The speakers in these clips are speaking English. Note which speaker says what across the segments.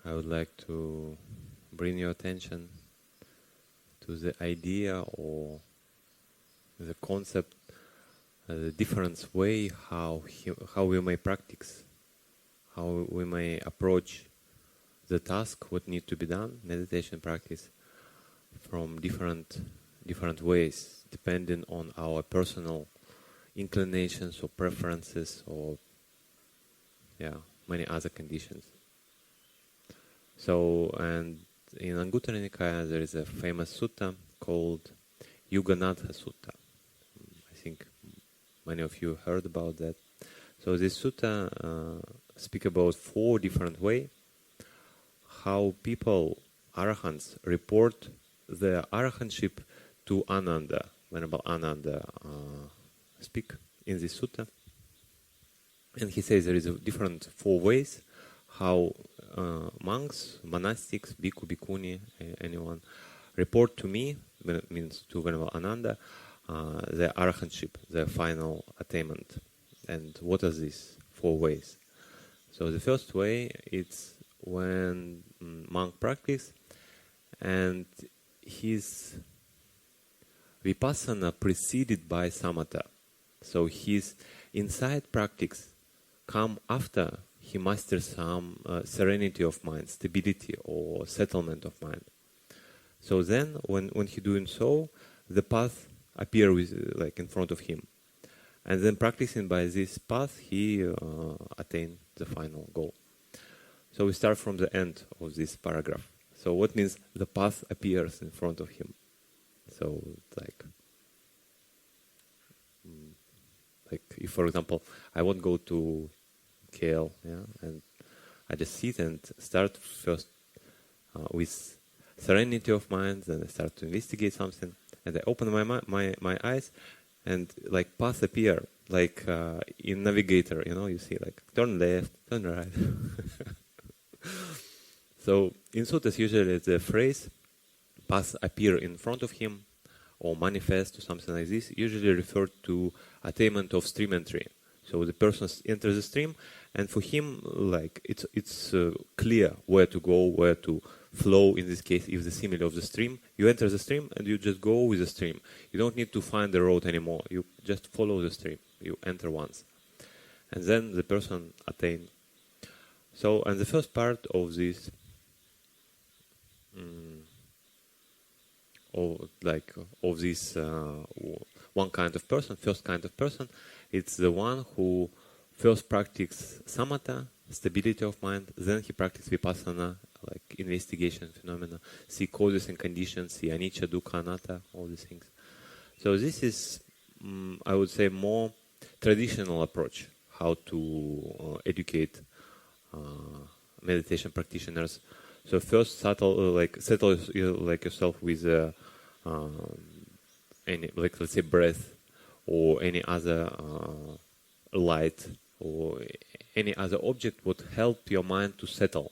Speaker 1: I would like to bring your attention to the idea or the concept, the different way how we may practice, how we may approach the task, what need to be done, meditation practice, from different ways, depending on our personal inclinations or preferences or many other conditions. So, and in Anguttara Nikaya there is a famous sutta called Yuganaddha Sutta. I think many of you heard about that. So this sutta speak about 4 different ways how people, arahants, report their arahantship to Ananda. Venerable Ananda speak in this sutta. And he says there is a different 4 ways how monks, monastics, bhikkhu, bhikkhuni, anyone, report to me, means to Venerable Ananda, their arahantship, their final attainment. And what are these 4 ways? So the first way, it's when monk practice and his Vipassana preceded by Samatha. So his inside practice come after he masters some serenity of mind, stability or settlement of mind. So then, when he doing so, the path appear like in front of him, and then practicing by this path, he attain the final goal. So we start from the end of this paragraph. So what means the path appears in front of him? So like if, for example, I won't go to KL, and I just sit and start first with serenity of mind, then I start to investigate something, and I open my eyes, and like paths appear, like in Navigator, you see like turn left, turn right. So in suttas usually the phrase paths appear in front of him or manifest or something like this usually referred to attainment of stream entry. So the person enters the stream, and for him, like it's clear where to go, where to flow. In this case, if the simile of the stream, you enter the stream and you just go with the stream. You don't need to find the road anymore. You just follow the stream. You enter once, and then the person attain. So, and the first part of this, one kind of person, first kind of person, it's the one who first practices samatha, stability of mind, then he practices vipassana, like investigation phenomena, see causes and conditions, see anicca, dukkha, anatta, all these things. So this is, I would say, more traditional approach how to educate meditation practitioners. So first settle yourself with any, like, let's say, breath or any other light or any other object would help your mind to settle.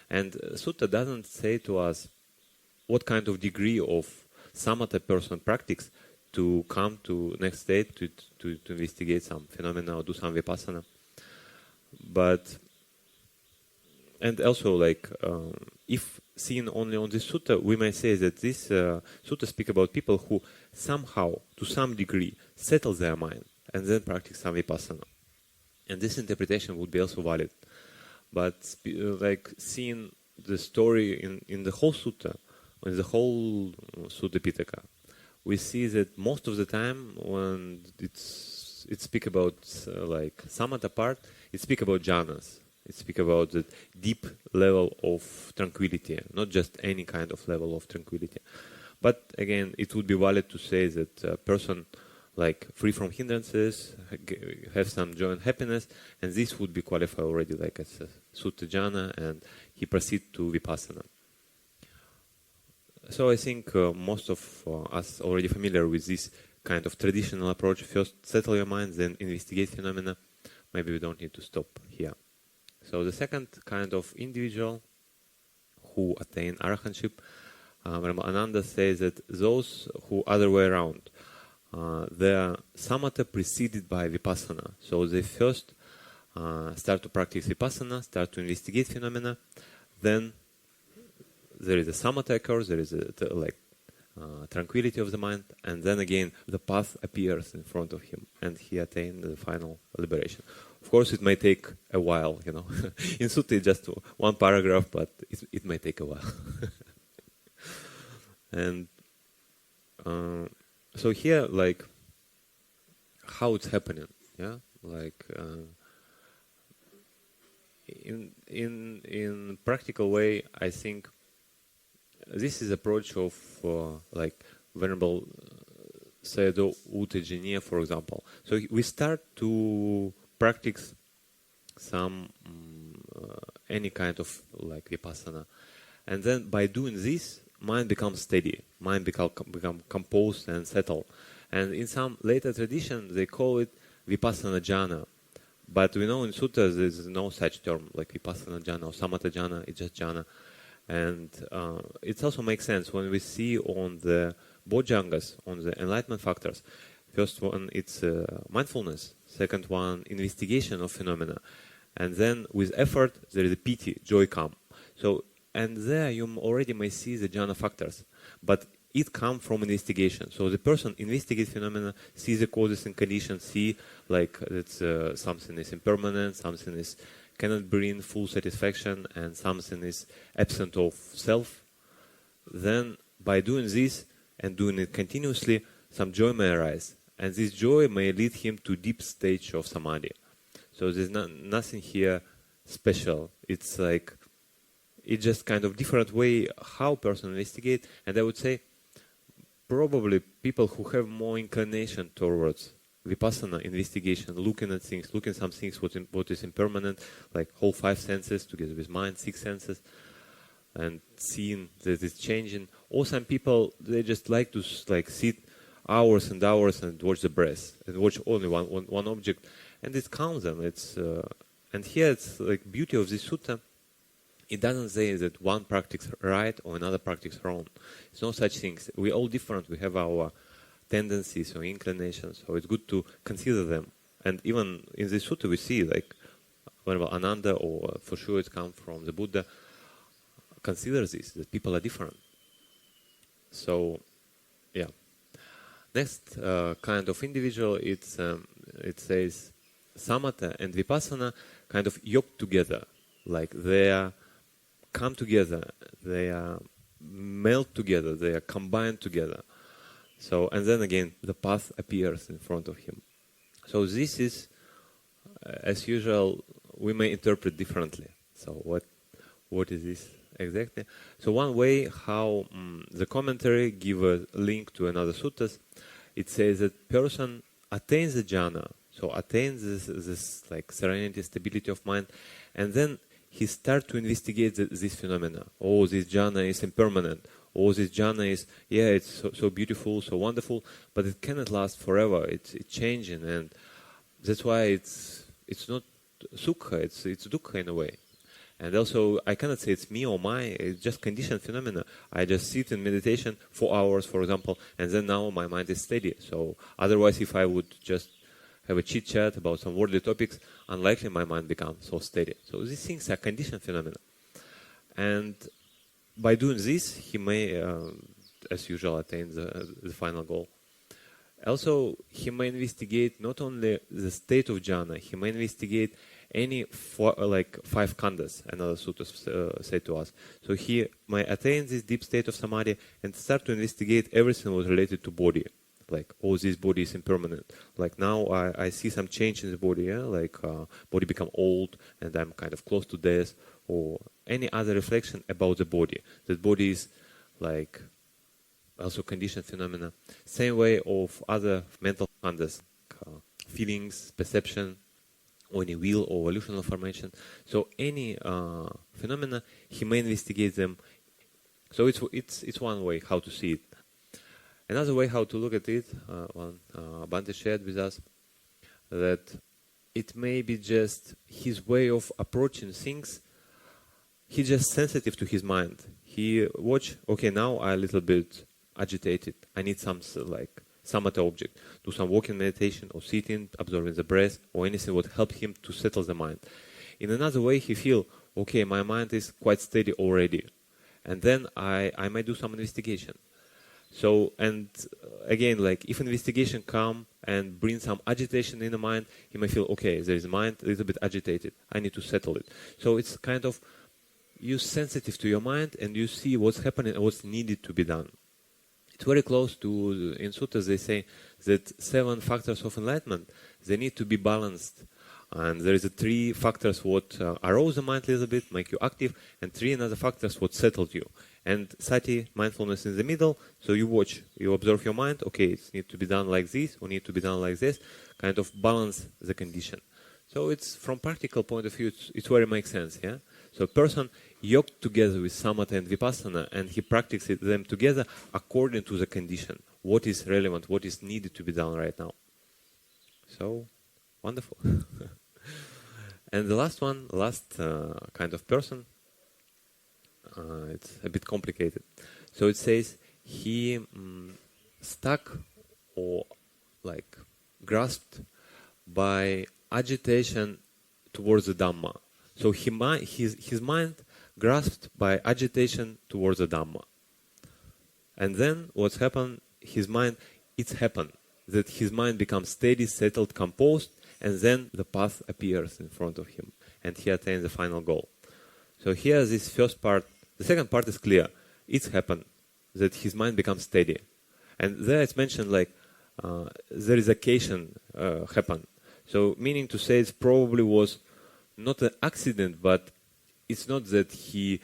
Speaker 1: And sutta doesn't say to us what kind of degree of samatha person practice to come to next state to investigate some phenomena or do some vipassana. But and also, like, if seen only on this sutta, we may say that this sutta speak about people who somehow, to some degree, settle their mind and then practice some vipassana. And this interpretation would be also valid. But like seeing the story in the whole sutta, in the whole Sutta Pitaka, we see that most of the time when it speak about like samatha part, it speak about jhanas. It speak about the deep level of tranquility, not just any kind of level of tranquility. But again, it would be valid to say that a person like free from hindrances, have some joy and happiness, and this would be qualified already like as a sutta jhana, and he proceed to vipassana. So I think most of us already familiar with this kind of traditional approach. First settle your mind, then investigate phenomena. Maybe we don't need to stop here. So the second kind of individual who attain arahantship, Ananda says that those who other way around, their samatha preceded by vipassana. So they first start to practice vipassana, start to investigate phenomena, then there is a samatha occurs, there is tranquility of the mind, and then again the path appears in front of him, and he attained the final liberation. Of course, it may take a while, you know. In Sutta, it's just one paragraph, but it may take a while. And so here, like, how it's happening, yeah, like in practical way, I think this is approach of like Venerable Sayadaw U Tejaniya, for example. So we start to practice some any kind of like Vipassana, and then by doing this, mind becomes steady, mind become composed and settled. And in some later tradition, they call it Vipassana jhana. But we know in suttas there is no such term like Vipassana jhana or Samatha jhana, it's just jhana. And it also makes sense when we see on the bojjhangas, on the enlightenment factors. First one, it's mindfulness. Second one, investigation of phenomena. And then with effort, there is a piti, joy come. So, and there you already may see the jhana factors. But it comes from investigation. So the person investigates phenomena, sees the causes and conditions, see like that something is impermanent, something is cannot bring full satisfaction, and something is absent of self. Then by doing this and doing it continuously, some joy may arise. And this joy may lead him to deep stage of samadhi. So there's nothing here special. It's like, it's just kind of different way how person investigate. And I would say probably people who have more inclination towards Vipassana investigation, looking at things, looking at some things, what is impermanent, like whole five senses together with mind, six senses, and seeing that it's changing. Or some people, they just like to like sit hours and hours and watch the breath and watch only one object, and it calms them. It's and here it's like beauty of this sutta. It doesn't say that one practice right or another practice wrong. It's no such things. We're all different. We have our tendencies or inclinations, so it's good to consider them. And even in this sutta we see like whenever Ananda, or for sure it comes from the Buddha, considers this, that people are different. So yeah. Next kind of individual, it says Samatha and Vipassana kind of yoked together, like they are come together, they are melt together, they are combined together. So, and then again, the path appears in front of him. So this is, as usual, we may interpret differently. So what is this exactly? So one way how the commentary give a link to another suttas, it says that person attains the jhana, so attains this like serenity, stability of mind, and then he starts to investigate this phenomena. Oh, this jhana is impermanent. Oh, this jhana is, yeah, it's so beautiful, so wonderful, but it cannot last forever. It's changing, and that's why it's not sukha, it's dukkha in a way. And also, I cannot say it's me or my, it's just conditioned phenomena. I just sit in meditation for hours, for example, and then now my mind is steady. So otherwise, if I would just have a chit-chat about some worldly topics, unlikely my mind becomes so steady. So these things are conditioned phenomena. And by doing this, he may, as usual, attain the final goal. Also, he may investigate not only the state of jhana, he may investigate any five khandhas, another sutta say to us. So he may attain this deep state of samadhi and start to investigate everything was related to body. Like, oh, this body is impermanent. Like now I see some change in the body, yeah? Like body become old and I'm kind of close to death, or any other reflection about the body. That body is like also conditioned phenomena. Same way of other mental khandhas, feelings, perception, or any will or volitional formation. So any phenomena, he may investigate them. So it's one way how to see it. Another way how to look at it, Bhante shared with us, that it may be just his way of approaching things. He's just sensitive to his mind. He watch, okay, now I'm a little bit agitated. I need some like samatha object. Do some walking meditation or sitting, observing the breath, or anything would help him to settle the mind. In another way, he feel, okay, my mind is quite steady already. And then I might do some investigation. So, and again, like if investigation come and bring some agitation in the mind, you may feel, okay, there is a mind a little bit agitated. I need to settle it. So it's kind of, you're sensitive to your mind and you see what's happening and what's needed to be done. It's very close to, in suttas they say that 7 factors of enlightenment, they need to be balanced. And there is a 3 factors what arouse the mind a little bit, make you active, and 3 another factors what settled you. And sati, mindfulness in the middle, so you watch, you observe your mind, okay, it needs to be done like this, or need to be done like this, kind of balance the condition. So it's, from practical point of view, it's very makes sense, yeah? So a person yoked together with Samatha and Vipassana, and he practices them together according to the condition. What is relevant, what is needed to be done right now. So, wonderful. And the last one, kind of person, it's a bit complicated. So it says he stuck or like grasped by agitation towards the Dhamma. So his mind grasped by agitation towards the Dhamma. And then what's happened, his mind, it's happened that his mind becomes steady, settled, composed, and then the path appears in front of him, and he attains the final goal. So here, this first part, the second part is clear. It's happened that his mind becomes steady, and there it's mentioned like there is occasion happen. So meaning to say, it probably was not an accident, but it's not that he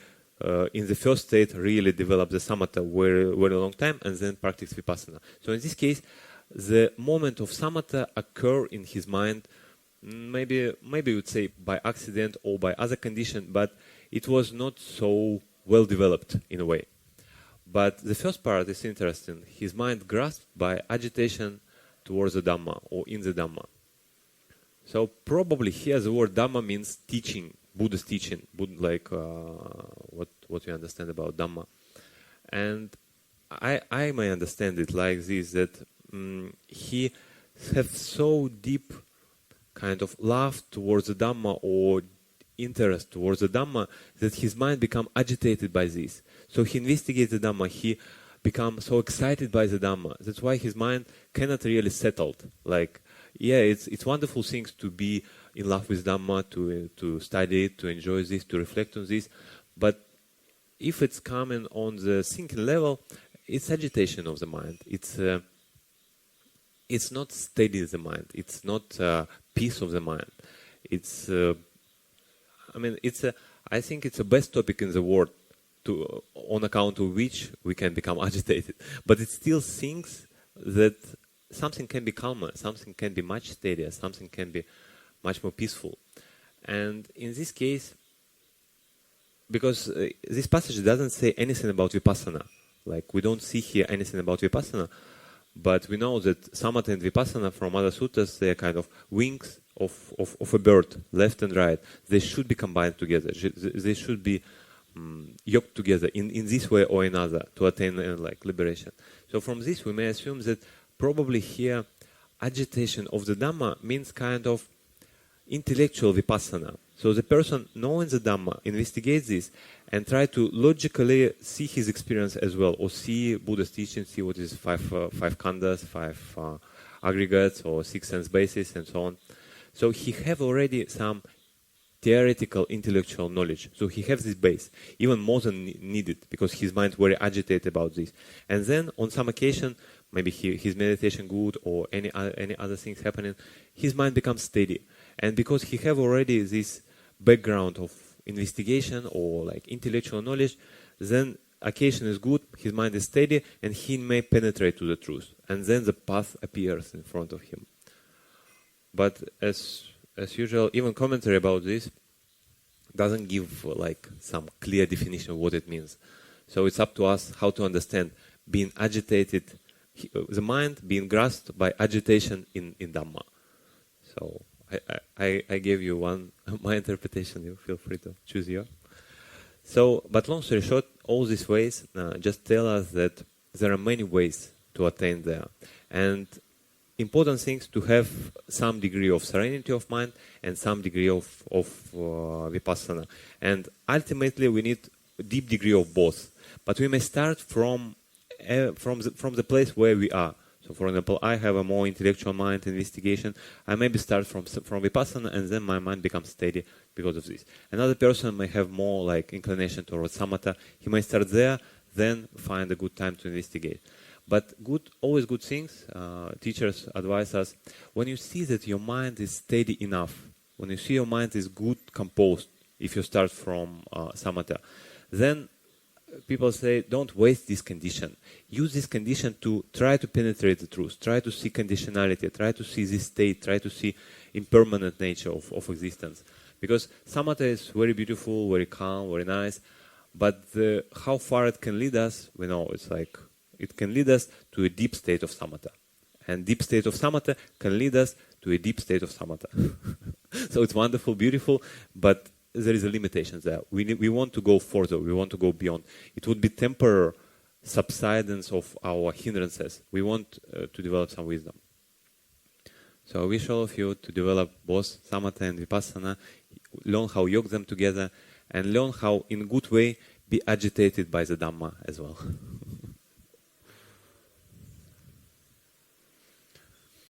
Speaker 1: in the first state really developed the samatha very long time and then practiced vipassana. So in this case, the moment of samatha occur in his mind, maybe you would say by accident or by other condition, but it was not so well developed in a way. But the first part is interesting. His mind grasped by agitation towards the Dhamma or in the Dhamma. So probably here the word Dhamma means teaching, Buddha's teaching, like what we understand about Dhamma. And I may understand it like this, that he has so deep kind of love towards the Dhamma or interest towards the Dhamma that his mind become agitated by this. So he investigates the Dhamma, he become so excited by the Dhamma. That's why his mind cannot really settle. Like, yeah, it's wonderful things to be in love with Dhamma, to study it, to enjoy this, to reflect on this. But if it's coming on the thinking level, it's agitation of the mind. It's not steady the mind. It's not peace of the mind. It's I think it's the best topic in the world on account of which we can become agitated. But it still thinks that something can be calmer, something can be much steadier, something can be much more peaceful. And in this case, because this passage doesn't say anything about Vipassana, like we don't see here anything about Vipassana, but we know that Samatha and Vipassana from other suttas, they are kind of wings of a bird, left and right. They should be combined together. They should be yoked together in this way or another to attain like liberation. So from this we may assume that probably here agitation of the Dhamma means kind of intellectual Vipassana. So the person knowing the Dhamma investigates this and try to logically see his experience as well, or see Buddha's teaching, see what is five khandhas, 5 aggregates or 6 sense bases and so on. So he have already some theoretical intellectual knowledge. So he has this base, even more than needed, because his mind very agitated about this. And then on some occasion, maybe his meditation good or any other things happening, his mind becomes steady. And because he have already this background of investigation or like intellectual knowledge, then occasion is good, his mind is steady, and he may penetrate to the truth. And then the path appears in front of him. But as usual, even commentary about this doesn't give like some clear definition of what it means. So it's up to us how to understand being agitated, the mind being grasped by agitation in Dhamma. So I gave you my interpretation. You feel free to choose yours. So, but long story short, all these ways just tell us that there are many ways to attain there. And important things to have some degree of serenity of mind and some degree of vipassana. And ultimately, we need a deep degree of both. But we may start from the place where we are. So, for example, I have a more intellectual mind, investigation. I maybe start from vipassana, and then my mind becomes steady because of this. Another person may have more like inclination towards samatha. He may start there, then find a good time to investigate. But always good things. Teachers advise us, when you see that your mind is steady enough, when you see your mind is good composed, if you start from samatha, then people say, don't waste this condition. Use this condition to try to penetrate the truth, try to see conditionality, try to see this state, try to see impermanent nature of existence. Because samatha is very beautiful, very calm, very nice, but how far it can lead us, we know it's like, it can lead us to a deep state of samatha. And deep state of samatha can lead us to a deep state of samatha. So it's wonderful, beautiful, but there is a limitation there. We want to go further, we want to go beyond. It would be temporary subsidence of our hindrances. We want to develop some wisdom. So I wish all of you to develop both samatha and vipassana, learn how yoke them together, and learn how in good way be agitated by the Dhamma as well.